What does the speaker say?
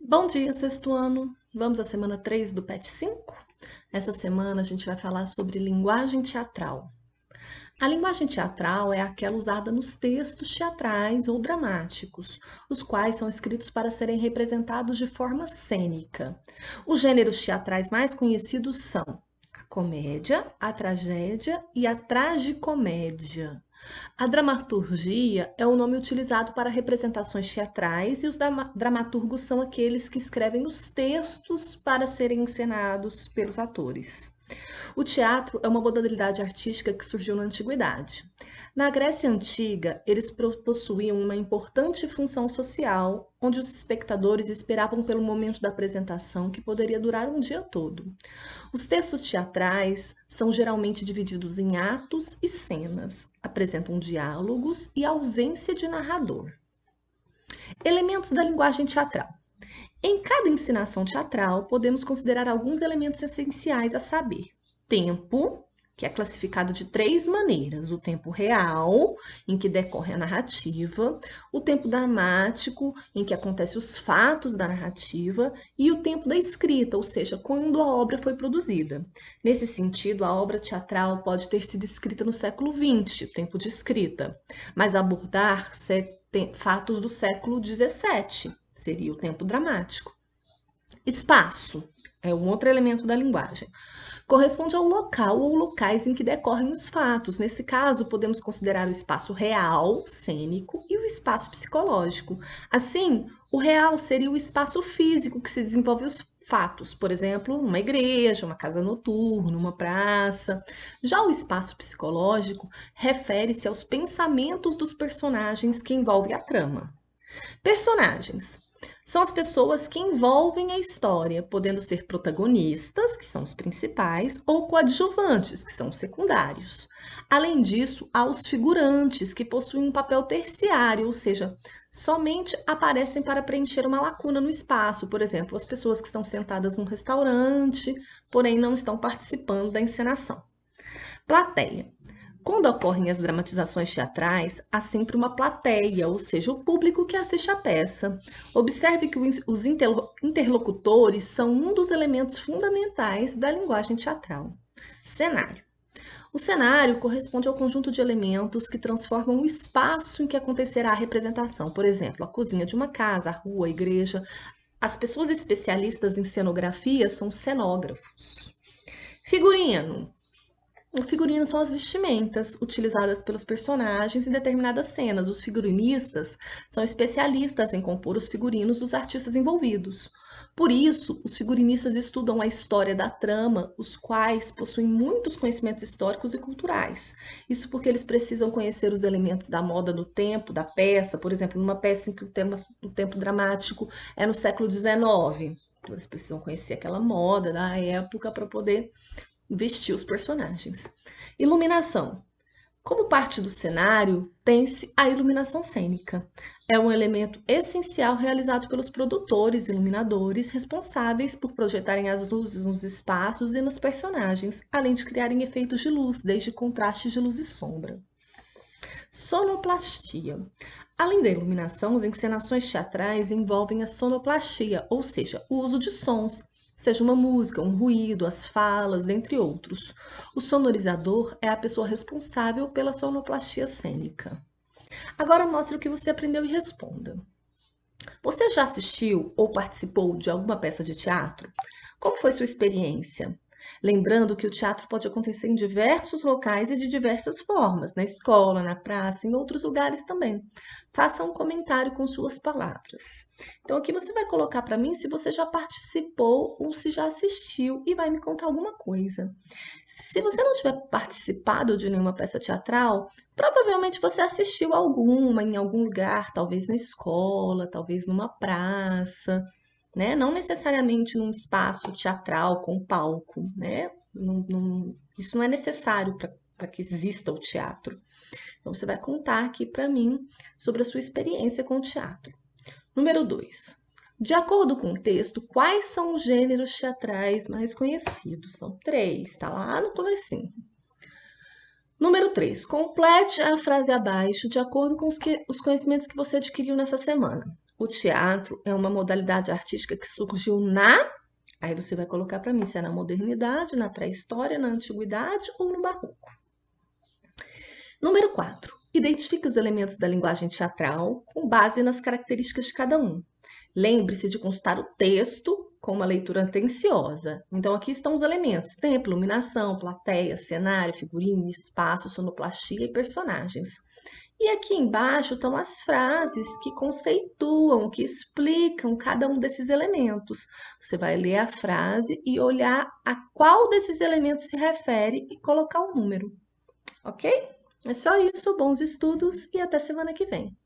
Bom dia, sexto ano. Vamos à semana 3 do PET 5? Essa semana a gente vai falar sobre linguagem teatral. A linguagem teatral é aquela usada nos textos teatrais ou dramáticos, os quais são escritos para serem representados de forma cênica. Os gêneros teatrais mais conhecidos são a comédia, a tragédia e a tragicomédia. A dramaturgia é o nome utilizado para representações teatrais e os dramaturgos são aqueles que escrevem os textos para serem encenados pelos atores. O teatro é uma modalidade artística que surgiu na antiguidade. Na Grécia Antiga, eles possuíam uma importante função social, onde os espectadores esperavam pelo momento da apresentação, que poderia durar um dia todo. Os textos teatrais são geralmente divididos em atos e cenas, apresentam diálogos e ausência de narrador. Elementos da linguagem teatral. Em cada encenação teatral, podemos considerar alguns elementos essenciais a saber: tempo, que é classificado de três maneiras: o tempo real, em que decorre a narrativa, o tempo dramático, em que acontecem os fatos da narrativa, e o tempo da escrita, ou seja, quando a obra foi produzida. Nesse sentido, a obra teatral pode ter sido escrita no século XX, tempo de escrita, mas abordar fatos do século XVII, seria o tempo dramático. Espaço é um outro elemento da linguagem. Corresponde ao local ou locais em que decorrem os fatos. Nesse caso, podemos considerar o espaço real, cênico, e o espaço psicológico. Assim, o real seria o espaço físico que se desenvolve os fatos, por exemplo, uma igreja, uma casa noturna, uma praça. Já o espaço psicológico refere-se aos pensamentos dos personagens que envolvem a trama. Personagens são as pessoas que envolvem a história, podendo ser protagonistas, que são os principais, ou coadjuvantes, que são os secundários. Além disso, há os figurantes, que possuem um papel terciário, ou seja, somente aparecem para preencher uma lacuna no espaço. Por exemplo, as pessoas que estão sentadas num restaurante, porém não estão participando da encenação. Plateia. Quando ocorrem as dramatizações teatrais, há sempre uma plateia, ou seja, o público que assiste à peça. Observe que os interlocutores são um dos elementos fundamentais da linguagem teatral. Cenário. O cenário corresponde ao conjunto de elementos que transformam o espaço em que acontecerá a representação. Por exemplo, a cozinha de uma casa, a rua, a igreja. As pessoas especialistas em cenografia são cenógrafos. Figurino. O figurino são as vestimentas utilizadas pelos personagens em determinadas cenas. Os figurinistas são especialistas em compor os figurinos dos artistas envolvidos. Por isso, os figurinistas estudam a história da trama, os quais possuem muitos conhecimentos históricos e culturais. Isso porque eles precisam conhecer os elementos da moda do tempo, da peça, por exemplo, numa peça em que o tempo dramático é no século XIX. Então, eles precisam conhecer aquela moda da época para poder vestir os personagens. Iluminação. Como parte do cenário, tem-se a iluminação cênica. É um elemento essencial realizado pelos produtores e iluminadores responsáveis por projetarem as luzes nos espaços e nos personagens, além de criarem efeitos de luz, desde contrastes de luz e sombra. Sonoplastia. Além da iluminação, as encenações teatrais envolvem a sonoplastia, ou seja, o uso de sons, seja uma música, um ruído, as falas, entre outros. O sonorizador é a pessoa responsável pela sonoplastia cênica. Agora mostre o que você aprendeu e responda. Você já assistiu ou participou de alguma peça de teatro? Como foi sua experiência? Lembrando que o teatro pode acontecer em diversos locais e de diversas formas, na escola, na praça, em outros lugares também. Faça um comentário com suas palavras. Então, aqui você vai colocar para mim se você já participou ou se já assistiu e vai me contar alguma coisa. Se você não tiver participado de nenhuma peça teatral, provavelmente você assistiu alguma em algum lugar, talvez na escola, talvez numa praça, né? Não necessariamente num espaço teatral com palco, né? Isso não é necessário para que exista o teatro. Então, você vai contar aqui para mim sobre a sua experiência com o teatro. Número 2. De acordo com o texto, quais são os gêneros teatrais mais conhecidos? São três, tá lá no comecinho. Número 3, complete a frase abaixo de acordo com os conhecimentos que você adquiriu nessa semana. O teatro é uma modalidade artística que surgiu Aí você vai colocar para mim se é na modernidade, na pré-história, na antiguidade ou no barroco. Número 4. Identifique os elementos da linguagem teatral com base nas características de cada um. Lembre-se de consultar o texto com uma leitura atenciosa. Então, aqui estão os elementos: tempo, iluminação, plateia, cenário, figurino, espaço, sonoplastia e personagens. E aqui embaixo estão as frases que conceituam, que explicam cada um desses elementos. Você vai ler a frase e olhar a qual desses elementos se refere e colocar o número, ok? É só isso, bons estudos e até semana que vem.